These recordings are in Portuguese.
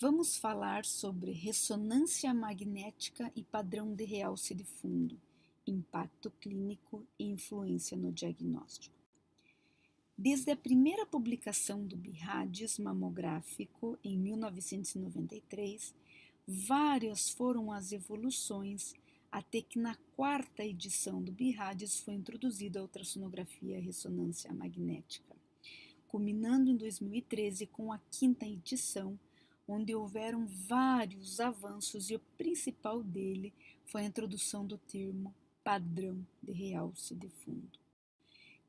Vamos falar sobre ressonância magnética e padrão de realce de fundo, impacto clínico e influência no diagnóstico. Desde a primeira publicação do BIRADS mamográfico, em 1993, várias foram as evoluções até que na quarta edição do BIRADS foi introduzida a ultrassonografia e ressonância magnética, culminando em 2013 com a quinta edição, onde houveram vários avanços e o principal dele foi a introdução do termo padrão de realce de fundo,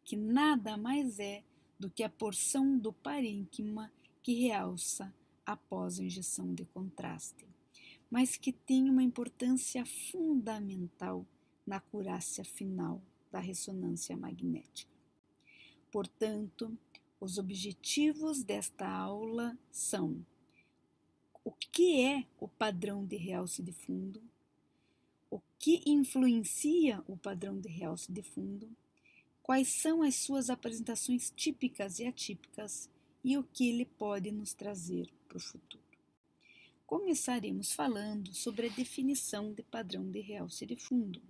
que nada mais é do que a porção do parênquima que realça após a injeção de contraste, mas que tem uma importância fundamental na acurácia final da ressonância magnética. Portanto, os objetivos desta aula são: o que é o padrão de realce de fundo? O que influencia o padrão de realce de fundo? Quais são as suas apresentações típicas e atípicas e o que ele pode nos trazer para o futuro? Começaremos falando sobre a definição de padrão de realce de fundo,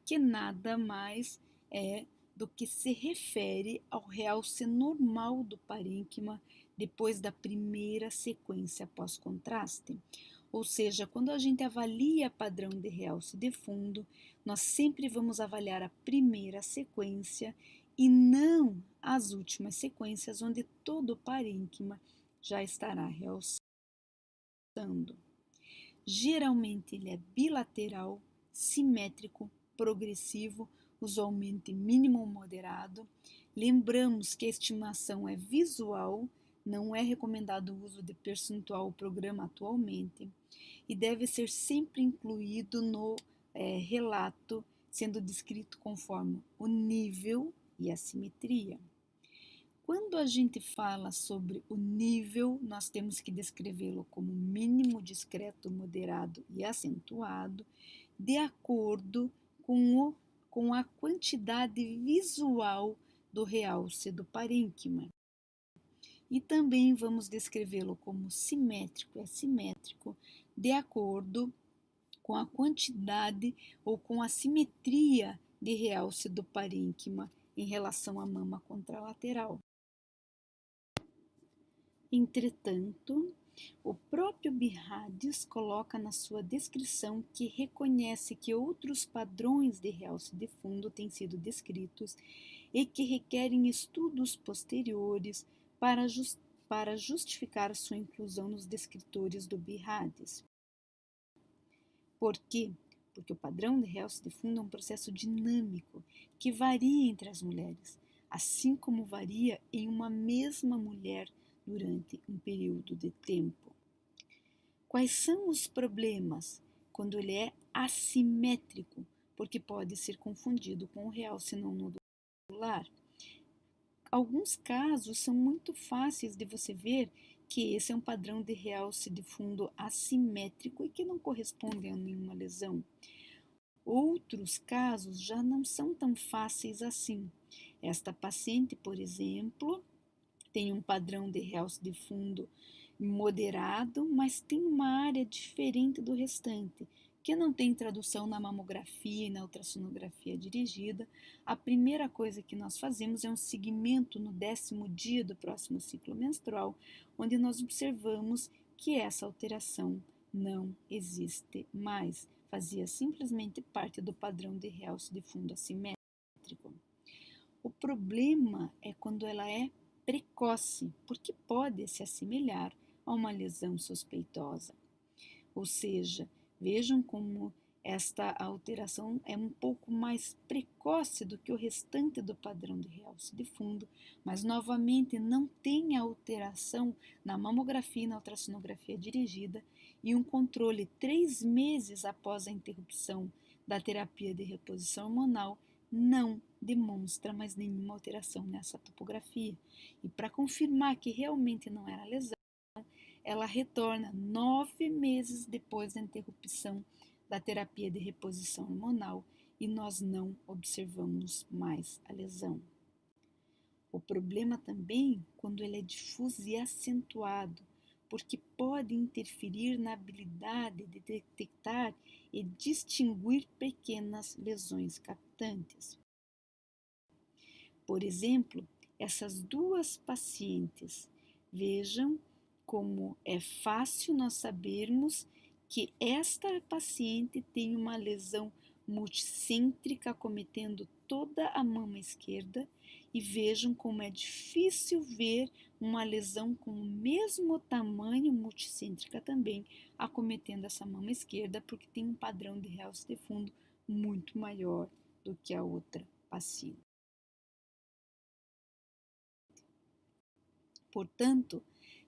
que nada mais é do que se refere ao realce normal do parênquima depois da primeira sequência pós-contraste. Ou seja, quando a gente avalia padrão de realce de fundo, nós sempre vamos avaliar a primeira sequência e não as últimas sequências, onde todo o parênquima já estará realçando. Geralmente ele é bilateral, simétrico, progressivo, usualmente mínimo ou moderado. Lembramos que a estimação é visual, não é recomendado o uso de percentual ou programa atualmente, e deve ser sempre incluído no relato, sendo descrito conforme o nível e a simetria. Quando a gente fala sobre o nível, nós temos que descrevê-lo como mínimo, discreto, moderado e acentuado, de acordo com a quantidade visual do realce do parênquima. E também vamos descrevê-lo como simétrico e assimétrico, de acordo com a quantidade ou com a simetria de realce do parênquima em relação à mama contralateral. Entretanto, o próprio BIRADS coloca na sua descrição que reconhece que outros padrões de realce de fundo têm sido descritos e que requerem estudos posteriores para justificar sua inclusão nos descritores do BIRADS. Por quê? Porque o padrão de realce de fundo é um processo dinâmico que varia entre as mulheres, assim como varia em uma mesma mulher durante um período de tempo. Quais são os problemas quando ele é assimétrico, porque pode ser confundido com o realce não nodular? Alguns casos são muito fáceis de você ver que esse é um padrão de realce de fundo assimétrico e que não corresponde a nenhuma lesão. Outros casos já não são tão fáceis assim. Esta paciente, por exemplo, tem um padrão de realce de fundo moderado, mas tem uma área diferente do restante, que não tem tradução na mamografia e na ultrassonografia dirigida. A primeira coisa que nós fazemos é um seguimento no 10º dia do próximo ciclo menstrual, onde nós observamos que essa alteração não existe mais, fazia simplesmente parte do padrão de realce de fundo assimétrico. O problema é quando ela é precoce, porque pode se assemelhar a uma lesão suspeitosa. Ou seja, vejam como esta alteração é um pouco mais precoce do que o restante do padrão de realce de fundo, mas novamente não tem alteração na mamografia e na ultrassonografia dirigida e um controle 3 meses após a interrupção da terapia de reposição hormonal não demonstra mais nenhuma alteração nessa topografia. E para confirmar que realmente não era lesão, ela retorna 9 meses depois da interrupção da terapia de reposição hormonal e nós não observamos mais a lesão. O problema também quando ele é difuso e acentuado, porque pode interferir na habilidade de detectar e distinguir pequenas lesões captantes. Por exemplo, essas duas pacientes, vejam como é fácil nós sabermos que esta paciente tem uma lesão multicêntrica acometendo toda a mama esquerda, e vejam como é difícil ver uma lesão com o mesmo tamanho, multicêntrica também, acometendo essa mama esquerda, porque tem um padrão de realce de fundo muito maior do que a outra paciente. Portanto,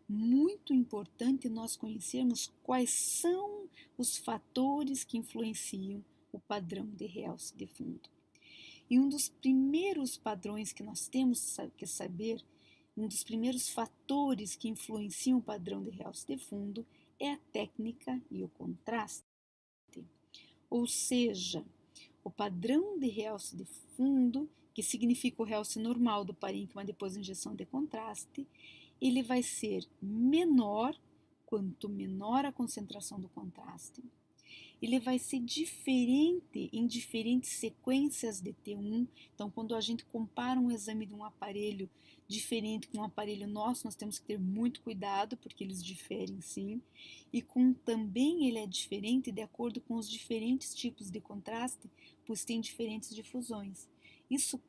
muito importante nós conhecermos quais são os fatores que influenciam o padrão de realce de fundo. E um dos primeiros padrões que nós temos que saber, um dos primeiros fatores que influenciam o padrão de realce de fundo é a técnica e o contraste. Ou seja, o padrão de realce de fundo, que significa o realce normal do parênquima depois da injeção de contraste, ele vai ser menor quanto menor a concentração do contraste. Ele vai ser diferente em diferentes sequências de T1. Então, quando a gente compara um exame de um aparelho diferente com um aparelho nosso, nós temos que ter muito cuidado, porque eles diferem sim. E também ele é diferente de acordo com os diferentes tipos de contraste, pois tem diferentes difusões. Isso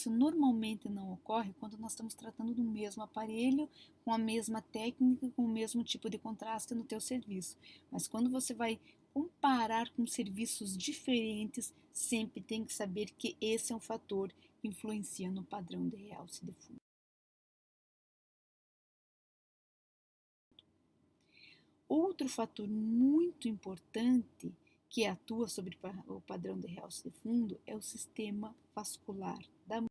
normalmente não ocorre quando nós estamos tratando do mesmo aparelho, com a mesma técnica, com o mesmo tipo de contraste no teu serviço. Mas quando você vai comparar com serviços diferentes, sempre tem que saber que esse é um fator que influencia no padrão de realce de fundo. Outro fator muito importante que atua sobre o padrão de realce de fundo é o sistema vascular da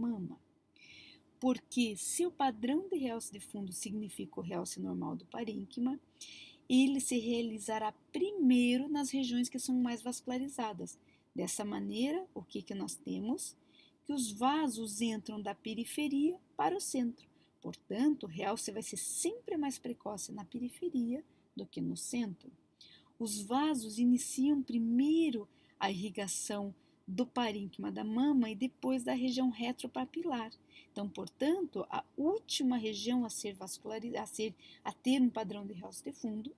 mama. Porque se o padrão de realce de fundo significa o realce normal do parênquima, ele se realizará primeiro nas regiões que são mais vascularizadas. Dessa maneira, o que nós temos? Que os vasos entram da periferia para o centro. Portanto, o realce vai ser sempre mais precoce na periferia do que no centro. Os vasos iniciam primeiro a irrigação do parênquima da mama e depois da região retropapilar. Então, portanto, a última região a ser vascularizada, a ter um padrão de realce de fundo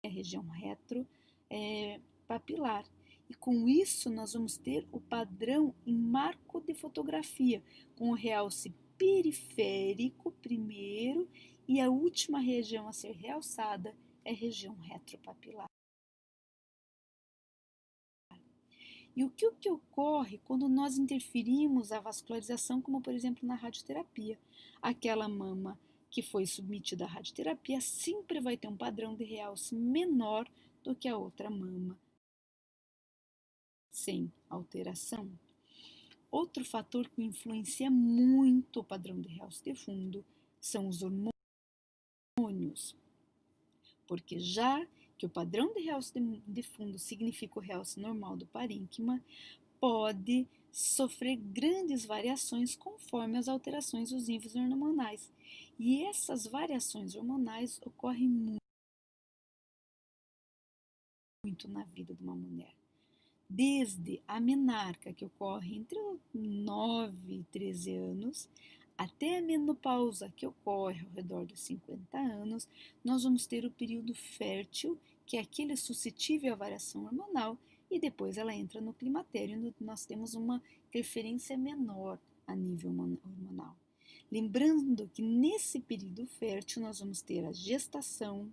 é a região retropapilar. E com isso nós vamos ter o padrão em marco de fotografia, com o realce periférico primeiro e a última região a ser realçada é a região retropapilar. E o que ocorre quando nós interferimos a vascularização, como por exemplo na radioterapia? Aquela mama que foi submetida à radioterapia sempre vai ter um padrão de realce menor do que a outra mama sem alteração. Outro fator que influencia muito o padrão de realce de fundo são os hormônios, porque já que o padrão de realce de fundo significa o realce normal do parênquima, pode sofrer grandes variações conforme as alterações dos níveis hormonais. E essas variações hormonais ocorrem muito na vida de uma mulher. Desde a menarca, que ocorre entre 9 e 13 anos, até a menopausa, que ocorre ao redor dos 50 anos, nós vamos ter o período fértil, que é aquele suscetível à variação hormonal, e depois ela entra no climatério, onde nós temos uma interferência menor a nível hormonal. Lembrando que nesse período fértil nós vamos ter a gestação,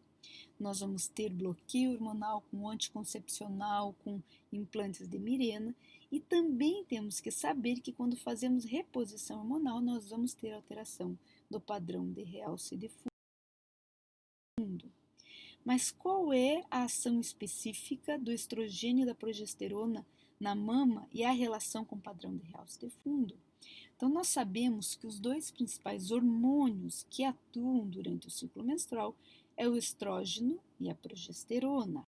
nós vamos ter bloqueio hormonal com anticoncepcional, com implantes de Mirena, e também temos que saber que quando fazemos reposição hormonal, nós vamos ter alteração do padrão de realce de fundo. Mas qual é a ação específica do estrogênio e da progesterona na mama e a relação com o padrão de realce de fundo? Então, nós sabemos que os dois principais hormônios que atuam durante o ciclo menstrual é o estrógeno e a progesterona.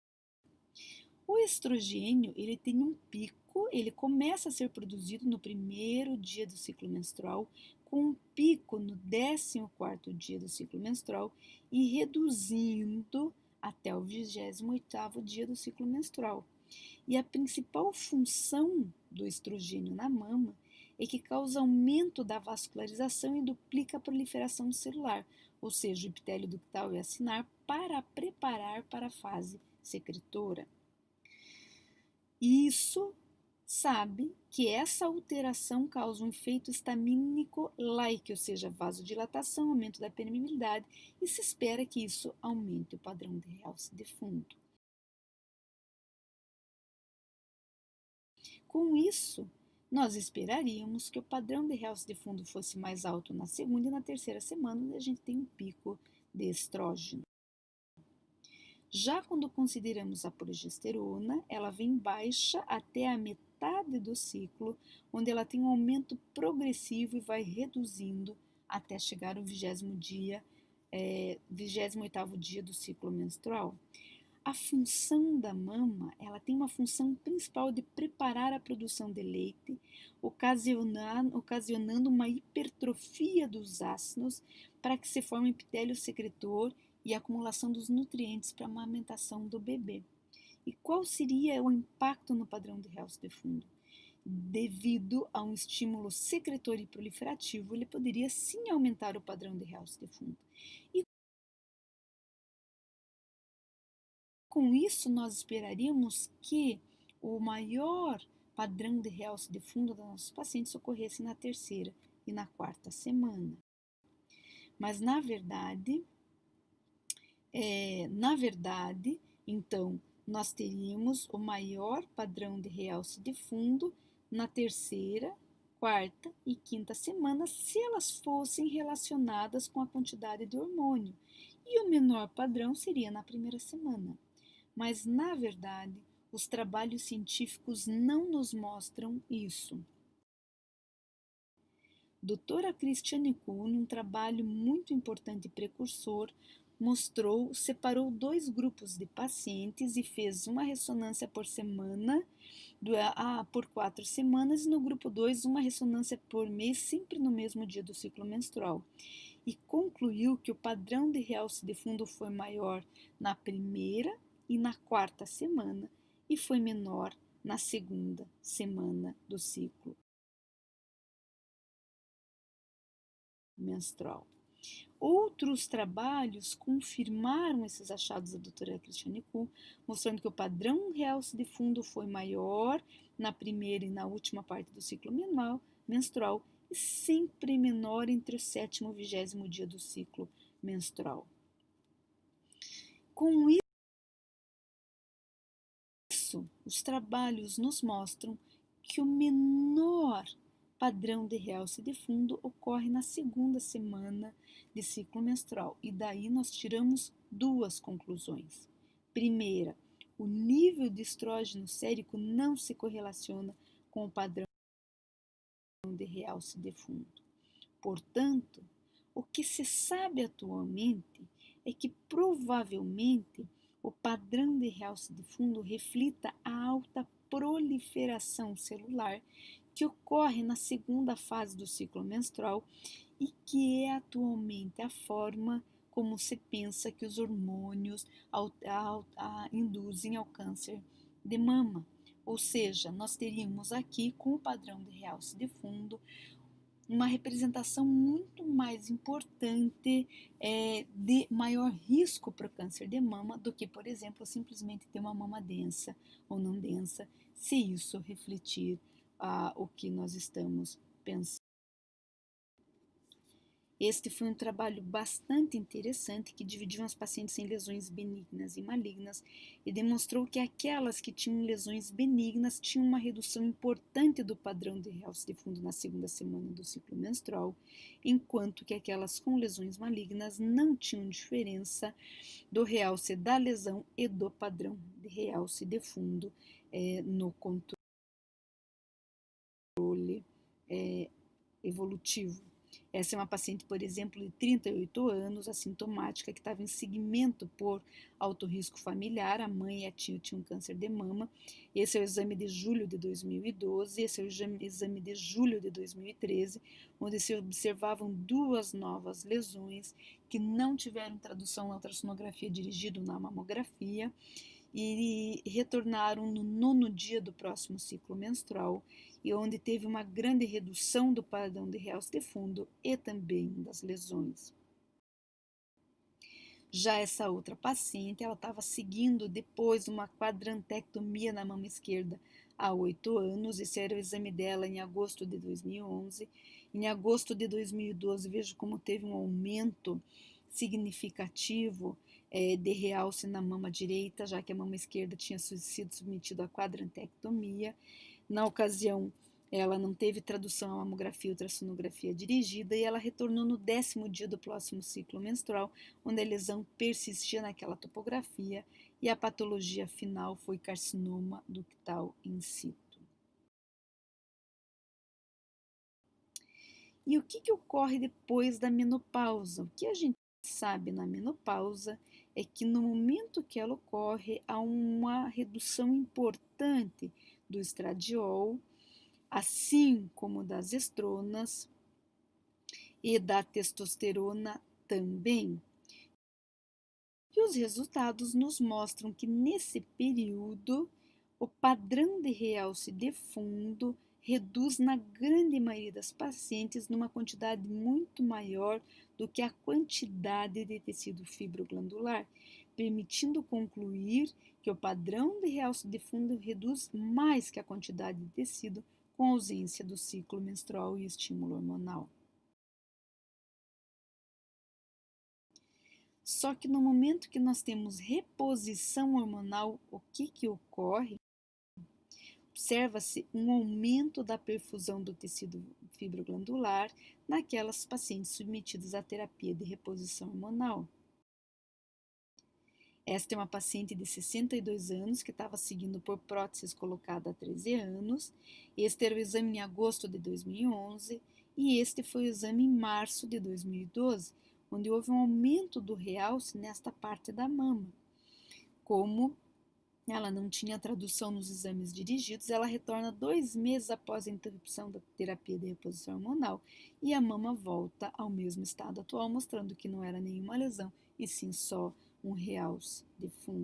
O estrogênio ele tem um pico pico, ele começa a ser produzido no primeiro dia do ciclo menstrual, com um pico no 14º dia do ciclo menstrual e reduzindo até o 28º dia do ciclo menstrual. E a principal função do estrogênio na mama é que causa aumento da vascularização e duplica a proliferação celular, ou seja, o epitélio ductal e acinar, para preparar para a fase secretora. Isso sabe que essa alteração causa um efeito estamínico-like, ou seja, vasodilatação, aumento da permeabilidade, e se espera que isso aumente o padrão de realce de fundo. Com isso, nós esperaríamos que o padrão de realce de fundo fosse mais alto na segunda e na terceira semana, onde a gente tem um pico de estrógeno. Já quando consideramos a progesterona, ela vem baixa até a metade do ciclo, onde ela tem um aumento progressivo e vai reduzindo até chegar ao 28º dia do ciclo menstrual. A função da mama, ela tem uma função principal de preparar a produção de leite, ocasionando uma hipertrofia dos ácidos para que se forme epitélio secretor e acumulação dos nutrientes para a amamentação do bebê. E qual seria o impacto no padrão de realce de fundo? Devido a um estímulo secretor e proliferativo, ele poderia sim aumentar o padrão de realce de fundo. E com isso, nós esperaríamos que o maior padrão de realce de fundo dos nossos pacientes ocorresse na terceira e na quarta semana. Mas, na verdade, então, nós teríamos o maior padrão de realce de fundo na terceira, quarta e quinta semana, se elas fossem relacionadas com a quantidade de hormônio, e o menor padrão seria na primeira semana. Mas, na verdade, os trabalhos científicos não nos mostram isso. Doutora Christiane Kuhn, num trabalho muito importante e precursor, separou 2 grupos de pacientes e fez uma ressonância por semana, por 4 semanas, e no grupo 2, uma ressonância por mês, sempre no mesmo dia do ciclo menstrual. E concluiu que o padrão de realce de fundo foi maior na primeira e na quarta semana e foi menor na segunda semana do ciclo menstrual. Outros trabalhos confirmaram esses achados da doutora Christiane Kuhn, mostrando que o padrão realce de fundo foi maior na primeira e na última parte do ciclo menstrual e sempre menor entre o 7º e o 20º dia do ciclo menstrual. Com isso, os trabalhos nos mostram que o menor padrão de realce de fundo ocorre na segunda semana de ciclo menstrual. E daí nós tiramos 2 conclusões. Primeira, o nível de estrógeno sérico não se correlaciona com o padrão de realce de fundo. Portanto, o que se sabe atualmente é que provavelmente o padrão de realce de fundo reflita a alta proliferação celular que ocorre na segunda fase do ciclo menstrual e que é atualmente a forma como se pensa que os hormônios induzem ao câncer de mama. Ou seja, nós teríamos aqui, com o padrão de realce de fundo, uma representação muito mais importante de maior risco para o câncer de mama do que, por exemplo, simplesmente ter uma mama densa ou não densa, se isso refletir o que nós estamos pensando. Este foi um trabalho bastante interessante que dividiu as pacientes em lesões benignas e malignas e demonstrou que aquelas que tinham lesões benignas tinham uma redução importante do padrão de realce de fundo na segunda semana do ciclo menstrual, enquanto que aquelas com lesões malignas não tinham diferença do realce da lesão e do padrão de realce de fundo no controle evolutivo. Essa é uma paciente, por exemplo, de 38 anos, assintomática, que estava em seguimento por alto risco familiar. A mãe e a tia tinham câncer de mama. Esse é o exame de julho de 2012, esse é o exame de julho de 2013, onde se observavam duas novas lesões que não tiveram tradução na ultrassonografia dirigida na mamografia e retornaram no 9º dia do próximo ciclo menstrual, e onde teve uma grande redução do padrão de realce de fundo e também das lesões. Já essa outra paciente, ela estava seguindo depois uma quadrantectomia na mama esquerda há 8 anos. Esse era o exame dela em agosto de 2011. Em agosto de 2012, vejo como teve um aumento significativo de realce na mama direita, já que a mama esquerda tinha sido submetida à quadrantectomia. Na ocasião, ela não teve tradução à mamografia e ultrassonografia dirigida e ela retornou no 10º dia do próximo ciclo menstrual, onde a lesão persistia naquela topografia e a patologia final foi carcinoma ductal in situ. E o que ocorre depois da menopausa? O que a gente sabe na menopausa é que no momento que ela ocorre, há uma redução importante do estradiol, assim como das estronas e da testosterona também. E os resultados nos mostram que nesse período o padrão de realce de fundo reduz na grande maioria das pacientes numa quantidade muito maior do que a quantidade de tecido fibroglandular, permitindo concluir que o padrão de realce de fundo reduz mais que a quantidade de tecido com ausência do ciclo menstrual e estímulo hormonal. Só que no momento que nós temos reposição hormonal, o que ocorre? Observa-se um aumento da perfusão do tecido fibroglandular naquelas pacientes submetidas à terapia de reposição hormonal. Esta é uma paciente de 62 anos que estava seguindo por próteses colocada há 13 anos. Este era o exame em agosto de 2011 e este foi o exame em março de 2012, onde houve um aumento do realce nesta parte da mama. Como ela não tinha tradução nos exames dirigidos, ela retorna 2 meses após a interrupção da terapia de reposição hormonal e a mama volta ao mesmo estado atual, mostrando que não era nenhuma lesão e sim só um realce de fundo.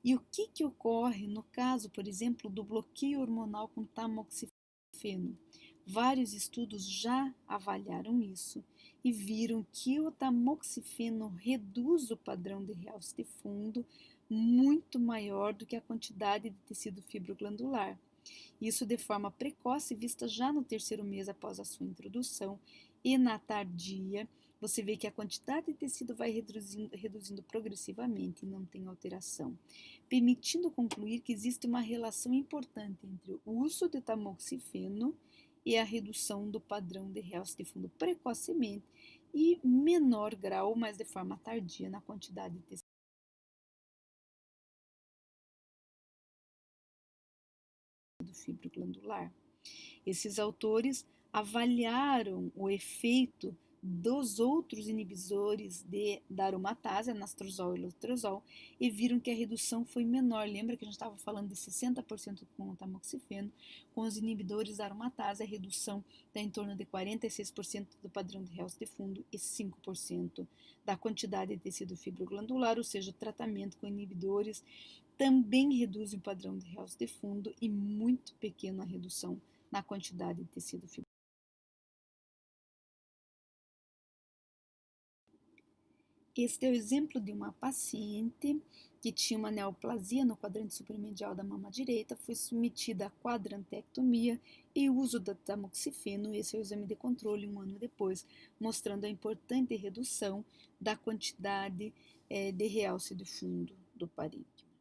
E o que ocorre no caso, por exemplo, do bloqueio hormonal com tamoxifeno? Vários estudos já avaliaram isso e viram que o tamoxifeno reduz o padrão de realce de fundo muito maior do que a quantidade de tecido fibroglandular. Isso de forma precoce, vista já no 3º mês após a sua introdução, e na tardia, você vê que a quantidade de tecido vai reduzindo progressivamente e não tem alteração, permitindo concluir que existe uma relação importante entre o uso de tamoxifeno e a redução do padrão de realce de fundo precocemente e menor grau, mas de forma tardia, na quantidade de tecido fibroglandular. Esses autores avaliaram o efeito dos outros inibidores da aromatase, anastrozol e letrozol, e viram que a redução foi menor. Lembra que a gente estava falando de 60% com o tamoxifeno? Com os inibidores da aromatase, a redução está em torno de 46% do padrão de realce de fundo e 5% da quantidade de tecido fibroglandular, ou seja, o tratamento com inibidores também reduz o padrão de realce de fundo e muito pequena redução na quantidade de tecido fibroso. Este é o exemplo de uma paciente que tinha uma neoplasia no quadrante supermedial da mama direita, foi submetida à quadrantectomia e uso da tamoxifeno. Esse é o exame de controle 1 ano depois, mostrando a importante redução da quantidade de realce de fundo do parênquima.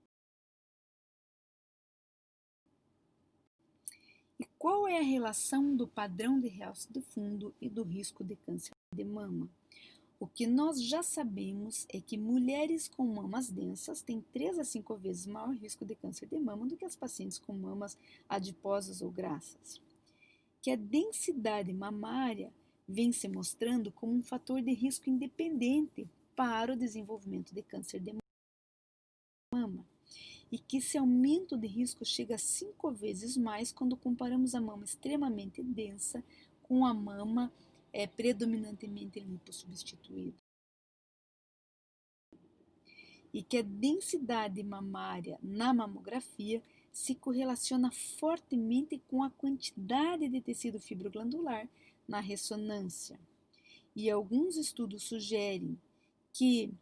E qual é a relação do padrão de realce de fundo e do risco de câncer de mama? O que nós já sabemos é que mulheres com mamas densas têm 3 a 5 vezes maior risco de câncer de mama do que as pacientes com mamas adiposas ou grassas. que a densidade mamária vem se mostrando como um fator de risco independente para o desenvolvimento de câncer de mama e que esse aumento de risco chega a 5 vezes mais quando comparamos a mama extremamente densa com a mama predominantemente lipossubstituída. E que a densidade mamária na mamografia se correlaciona fortemente com a quantidade de tecido fibroglandular na ressonância. E alguns estudos sugerem que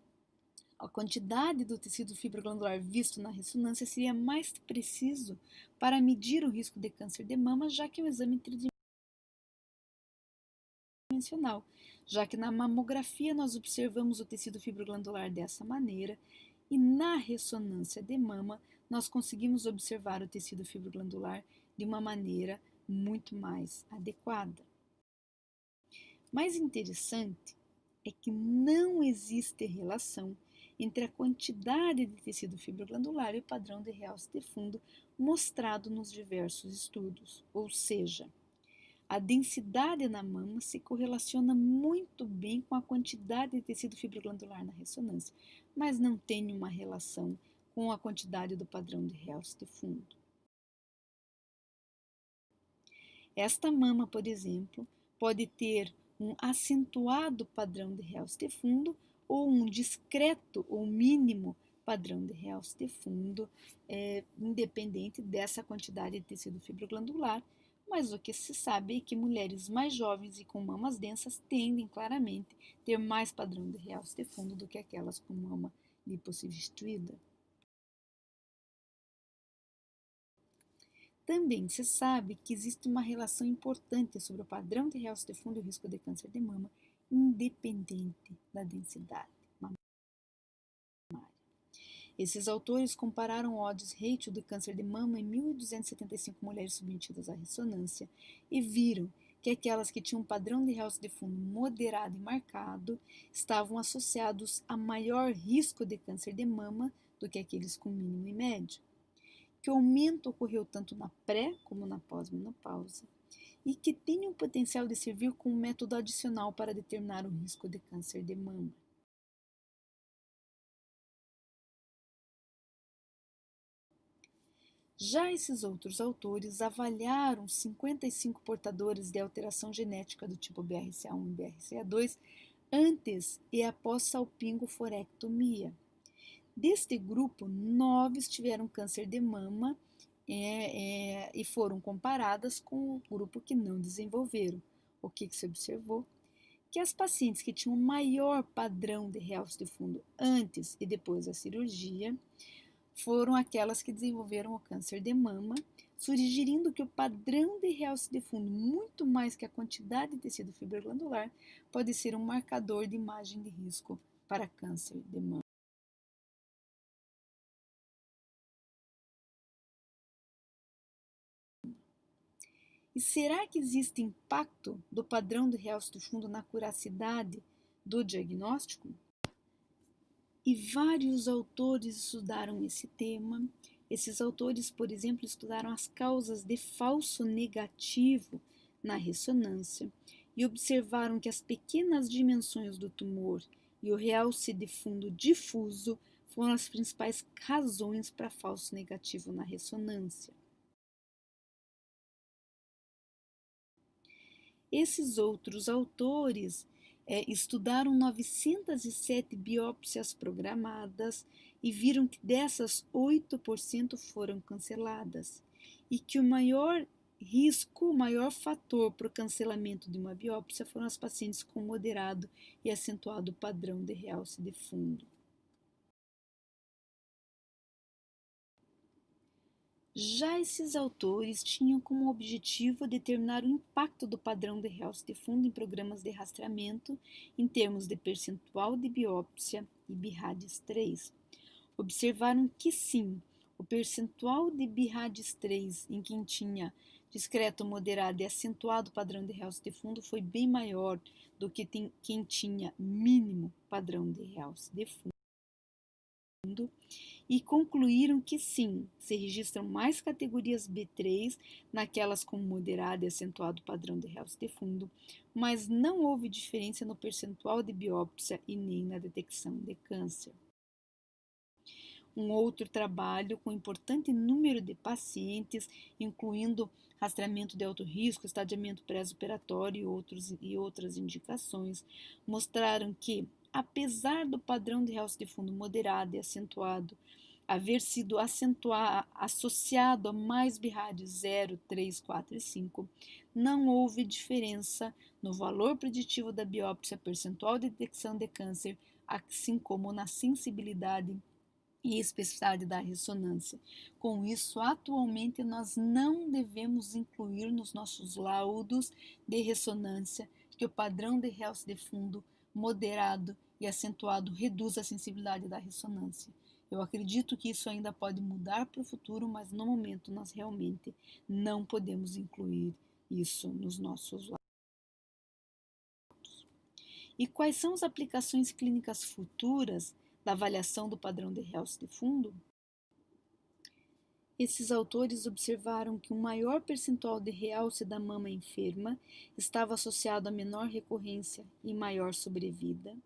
a quantidade do tecido fibroglandular visto na ressonância seria mais preciso para medir o risco de câncer de mama, já que é um exame tridimensional, já que na mamografia nós observamos o tecido fibroglandular dessa maneira e na ressonância de mama nós conseguimos observar o tecido fibroglandular de uma maneira muito mais adequada. Mais interessante é que não existe relação entre a quantidade de tecido fibroglandular e o padrão de realce de fundo mostrado nos diversos estudos, ou seja, a densidade na mama se correlaciona muito bem com a quantidade de tecido fibroglandular na ressonância, mas não tem uma relação com a quantidade do padrão de realce de fundo. Esta mama, por exemplo, pode ter um acentuado padrão de realce de fundo ou um discreto ou mínimo padrão de realce de fundo, independente dessa quantidade de tecido fibroglandular, mas o que se sabe é que mulheres mais jovens e com mamas densas tendem claramente a ter mais padrão de realce de fundo do que aquelas com mama lipossubstituída. Também se sabe que existe uma relação importante sobre o padrão de realce de fundo e o risco de câncer de mama, independente da densidade mamária. Esses autores compararam o odds ratio do câncer de mama em 1.275 mulheres submetidas à ressonância e viram que aquelas que tinham um padrão de realce de fundo moderado e marcado estavam associados a maior risco de câncer de mama do que aqueles com mínimo e médio. Que o aumento ocorreu tanto na pré como na pós-menopausa e que tem o potencial de servir como método adicional para determinar o risco de câncer de mama. Já esses outros autores avaliaram 55 portadores de alteração genética do tipo BRCA1 e BRCA2 antes e após salpingoforectomia. Deste grupo, 9 tiveram câncer de mama e foram comparadas com o grupo que não desenvolveram. O que se observou? Que as pacientes que tinham maior padrão de realce de fundo antes e depois da cirurgia foram aquelas que desenvolveram o câncer de mama, sugerindo que o padrão de realce de fundo, muito mais que a quantidade de tecido fibroglandular, pode ser um marcador de imagem de risco para câncer de mama. E será que existe impacto do padrão de realce de fundo na curacidade do diagnóstico? E vários autores estudaram esse tema. Esses autores, por exemplo, estudaram as causas de falso negativo na ressonância e observaram que as pequenas dimensões do tumor e o realce de fundo difuso foram as principais razões para falso negativo na ressonância. Esses outros autores estudaram 907 biópsias programadas e viram que dessas 8% foram canceladas e que o maior risco, o maior fator para o cancelamento de uma biópsia foram as pacientes com moderado e acentuado padrão de realce de fundo. Já esses autores tinham como objetivo determinar o impacto do padrão de realce de fundo em programas de rastreamento em termos de percentual de biópsia e BIRADS 3. Observaram que sim, o percentual de BIRADS 3 em quem tinha discreto, moderado e acentuado padrão de realce de fundo foi bem maior do que quem tinha mínimo padrão de realce de fundo. e concluíram que sim, se registram mais categorias B3 naquelas com moderado e acentuado padrão de realce de fundo, mas não houve diferença no percentual de biópsia e nem na detecção de câncer. Um outro trabalho com importante número de pacientes, incluindo rastreamento de alto risco, estadiamento pré-operatório e outras indicações, mostraram que, apesar do padrão de realce de fundo moderado e acentuado haver sido associado a mais BIRAD 0, 3, 4 e 5, não houve diferença no valor preditivo da biópsia, percentual de detecção de câncer, assim como na sensibilidade e especificidade da ressonância. Com isso, atualmente, nós não devemos incluir nos nossos laudos de ressonância que o padrão de realce de fundo moderado e acentuado reduz a sensibilidade da ressonância. Eu acredito que isso ainda pode mudar para o futuro, mas no momento nós realmente não podemos incluir isso nos nossos laudos. E quais são as aplicações clínicas futuras da avaliação do padrão de realce de fundo? Esses autores observaram que um maior percentual de realce da mama enferma estava associado a menor recorrência e maior sobrevida.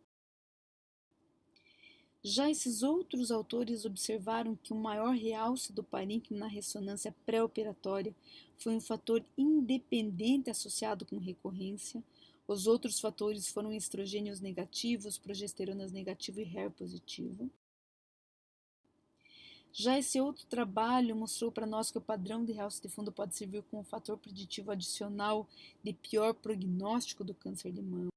Já esses outros autores observaram que o maior realce do parênquima na ressonância pré-operatória foi um fator independente associado com recorrência. Os outros fatores foram estrogênios negativos, progesteronas negativo e HER positivo. Já esse outro trabalho mostrou para nós que o padrão de realce de fundo pode servir como um fator preditivo adicional de pior prognóstico do câncer de mama,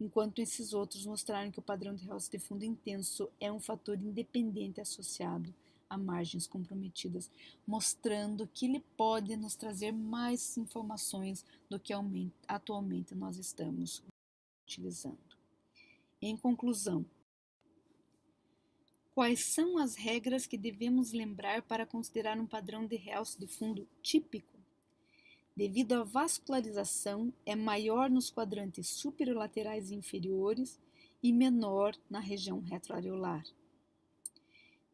enquanto esses outros mostraram que o padrão de realce de fundo intenso é um fator independente associado a margens comprometidas, mostrando que ele pode nos trazer mais informações do que atualmente nós estamos utilizando. Em conclusão, quais são as regras que devemos lembrar para considerar um padrão de realce de fundo típico? Devido à vascularização, é maior nos quadrantes superolaterais e inferiores e menor na região retroareolar.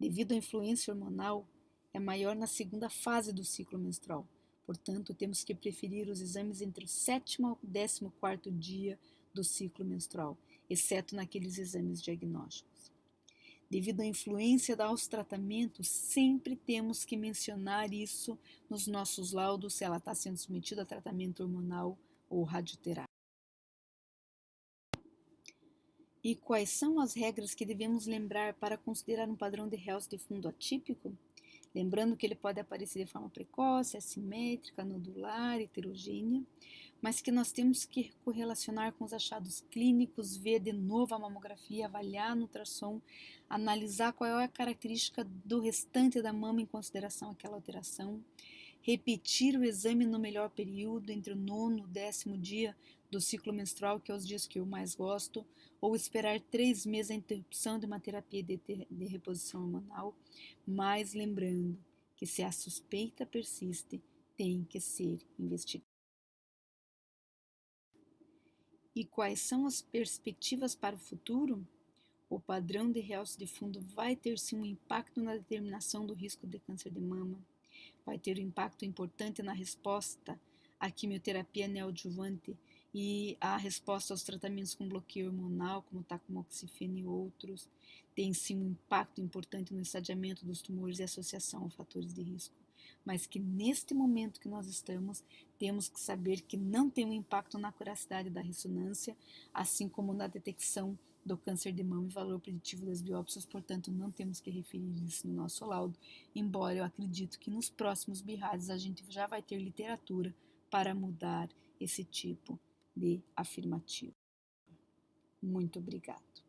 Devido à influência hormonal, é maior na segunda fase do ciclo menstrual. Portanto, temos que preferir os exames entre o 7º ao 14º dia do ciclo menstrual, exceto naqueles exames diagnósticos. Devido à influência dos tratamentos, sempre temos que mencionar isso nos nossos laudos se ela está sendo submetida a tratamento hormonal ou radioterápico. E quais são as regras que devemos lembrar para considerar um padrão de realce de fundo atípico? Lembrando que ele pode aparecer de forma precoce, assimétrica, nodular, heterogênea, mas que nós temos que correlacionar com os achados clínicos, ver de novo a mamografia, avaliar no ultrassom, analisar qual é a característica do restante da mama em consideração àquela alteração, repetir o exame no melhor período, entre o 9º e o 10º dia do ciclo menstrual, que é os dias que eu mais gosto, ou esperar 3 meses a interrupção de uma terapia de reposição hormonal, mas lembrando que se a suspeita persiste, tem que ser investigada. E quais são as perspectivas para o futuro? O padrão de realce de fundo vai ter sim um impacto na determinação do risco de câncer de mama, vai ter um impacto importante na resposta à quimioterapia neoadjuvante e a resposta aos tratamentos com bloqueio hormonal, como tamoxifeno e outros. Tem sim um impacto importante no estadiamento dos tumores e associação a fatores de risco. Mas que neste momento que nós estamos, temos que saber que não tem um impacto na curacidade da ressonância, assim como na detecção do câncer de mama e valor preditivo das biópsias, portanto, não temos que referir isso no nosso laudo, embora eu acredito que nos próximos BIRADs a gente já vai ter literatura para mudar esse tipo de afirmativo. Muito obrigado.